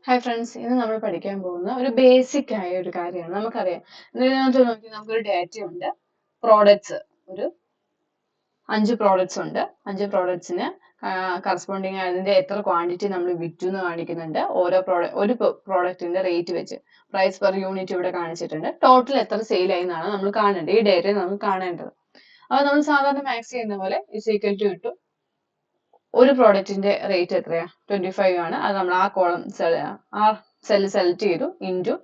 Hi friends, ഇന്ന് നമ്മൾ പഠിക്കാൻ പോകുന്ന ഒരു ബേസിക് ആയ ഒരു കാര്യമാണ്. നമുക്കറിയാം, ഇതിനകത്ത് നോക്കി നമുക്കൊരു ഡാറ്റ ഉണ്ട്. പ്രോഡക്ട്സ് ഒരു 5 പ്രോഡക്ട്സ് ഉണ്ട്. 5 പ്രോഡക്ട്സിന് കറസ്പോണ്ടിങ് അതിന്റെ എത്ര ക്വാണ്ടിറ്റി നമ്മൾ വിറ്റു എന്ന് കാണിക്കുന്നുണ്ട്. ഒരു പ്രോഡക്റ്റിന്റെ റേറ്റ് വെച്ച് പ്രൈസ് പെർ യൂണിറ്റ് ഇവിടെ കാണിച്ചിട്ടുണ്ട്. ടോട്ടൽ എത്ര സെയിൽ ആയി എന്നാണ് നമ്മൾ കാണേണ്ടത്. ഈ ഡേറ്റ നമ്മൾ കാണേണ്ടത്. അപ്പോൾ നമ്മൾ സാധാരണ മാക്സ് ചെയ്യുന്ന പോലെ ഇസ് ഈക്വൽ ടു ഇട്ടു. ഒരു പ്രോഡക്റ്റിന്റെ റേറ്റ് എത്രയാ? 25 ആണ്. അത് നമ്മൾ ആ കോളം ആ സെല്ല് സെലക്ട് ചെയ്തു. ഇൻറ്റു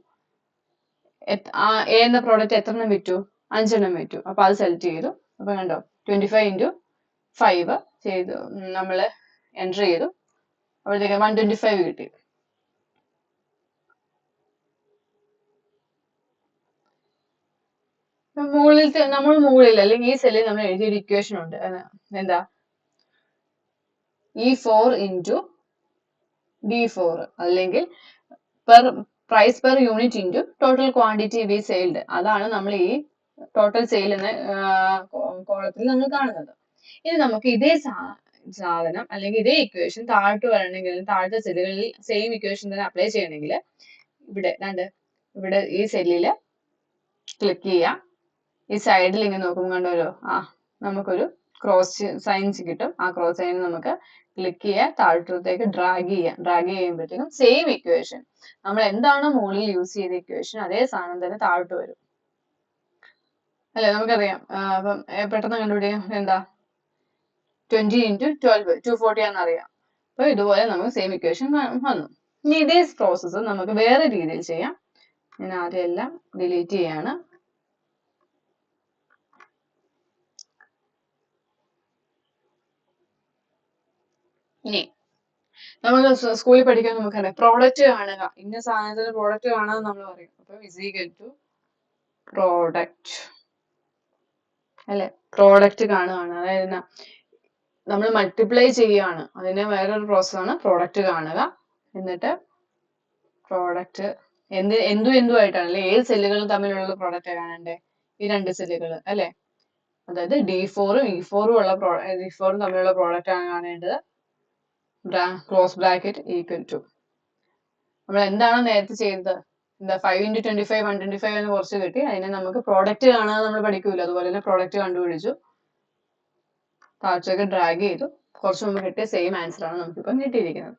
എന്ന പ്രോഡക്റ്റ് എത്രണ്ണം വിറ്റു? 5 എണ്ണം വിറ്റു. അപ്പൊ അത് സെലക്ട് ചെയ്തു. അപ്പൊ കണ്ടോ, 25 ഇൻറ്റു 5 ചെയ്തു, നമ്മൾ എൻ്റർ ചെയ്തു. അപ്പോഴത്തേക്ക് 125 കിട്ടി. മുകളിൽ അല്ലെങ്കിൽ ഈ സെല്ലിൽ നമ്മൾ എഴുതിയൊരു ഇക്വേഷൻ ഉണ്ട്. എന്താ? E4 ഇൻറ്റു D4 അല്ലെങ്കിൽ price per unit into total quantity we sailed. അതാണ് നമ്മൾ ഈ ടോട്ടൽ സെയിൽ എന്ന കോളത്തിൽ നമ്മൾ കാണുന്നത്. ഇനി നമുക്ക് ഇതേ സാധനം അല്ലെങ്കിൽ ഇതേ ഇക്വേഷൻ താഴോട്ട് വരണമെങ്കിൽ, താഴത്തെ സെല്ലുകളിൽ സെയിം ഇക്വേഷൻ തന്നെ അപ്ലൈ ചെയ്യണമെങ്കിൽ ഇവിടെ ഈ സെല്ലിൽ ക്ലിക്ക് ചെയ്യാം. ഈ സൈഡിൽ ഇങ്ങനെ നോക്കുമ്പോൾ കണ്ടല്ലോ, നമുക്കൊരു ക്രോസ് സൈൻസ് കിട്ടും. ആ ക്രോസ് സൈൻ നമുക്ക് ക്ലിക്ക് ചെയ്യുക, താഴോട്ടേക്ക് ഡ്രാഗ് ചെയ്യുമ്പോഴത്തേക്കും സെയിം ഇക്വേഷൻ, നമ്മൾ എന്താണോ മുകളിൽ യൂസ് ചെയ്ത ഇക്വേഷൻ അതേ സാധനം തന്നെ താഴോട്ട് വരും. അല്ലെ? നമുക്കറിയാം. അപ്പം പെട്ടെന്ന് കണ്ടുപിടിക്കാം. എന്താ? 20 ഇൻറ്റു 12 240 ആണെന്നറിയാം. അപ്പൊ ഇതുപോലെ നമുക്ക് സെയിം ഇക്വേഷൻ വന്നു. ഇനി ഇതേ പ്രോസസ്സ് നമുക്ക് വേറെ രീതിയിൽ ചെയ്യാം. ഞാൻ ആദ്യം എല്ലാം ഡിലീറ്റ് ചെയ്യാണ്. ഇനി നമ്മൾ സ്കൂളിൽ പഠിക്കാൻ നമുക്കറിയാം, പ്രോഡക്റ്റ് കാണുക, ഇന്ന സാധനത്തിന് പ്രോഡക്റ്റ് കാണുക നമ്മൾ പറയും. അപ്പൊ ഇസ് ഈക്വൽ ടു പ്രോഡക്റ്റ്, അല്ലെ? പ്രോഡക്റ്റ് കാണുകയാണ്, അതായത് നമ്മൾ മൾട്ടിപ്ലൈ ചെയ്യുകയാണ്. അതിന് വേറൊരു പ്രോസസ്സാണ് പ്രോഡക്റ്റ് കാണുക. എന്നിട്ട് പ്രോഡക്റ്റ് എന്തുമായിട്ടാണ്, അല്ലെ? ഏത് സെല്ലുകളും തമ്മിലുള്ള പ്രോഡക്റ്റ് കാണണ്ടേ? ഈ 2 സെല്ലുകൾ, അല്ലെ? അതായത് D4ഉം E4ഉം തമ്മിലുള്ള പ്രോഡക്റ്റ് ആണ് കാണേണ്ടത്. ക്ലോസ് ബ്രാക്കറ്റ് ഈക്വൽ ടു, നമ്മൾ എന്താണ് നേരത്തെ ചെയ്തത്? എന്താ? 5 ഇൻറ്റു 25 125 എന്ന് കുറച്ച് കിട്ടി. അതിനെ നമുക്ക് പ്രോഡക്റ്റ് കാണാൻ നമ്മൾ പഠിക്കൂല, അതുപോലെ തന്നെ പ്രോഡക്റ്റ് കണ്ടുപിടിച്ചു, താഴത്തേക്ക് ഡ്രാഗ് ചെയ്തു. കുറച്ച് മുമ്പ് കിട്ടിയ സെയിം ആൻസർ ആണ് നമുക്കിപ്പം കിട്ടിയിരിക്കുന്നത്.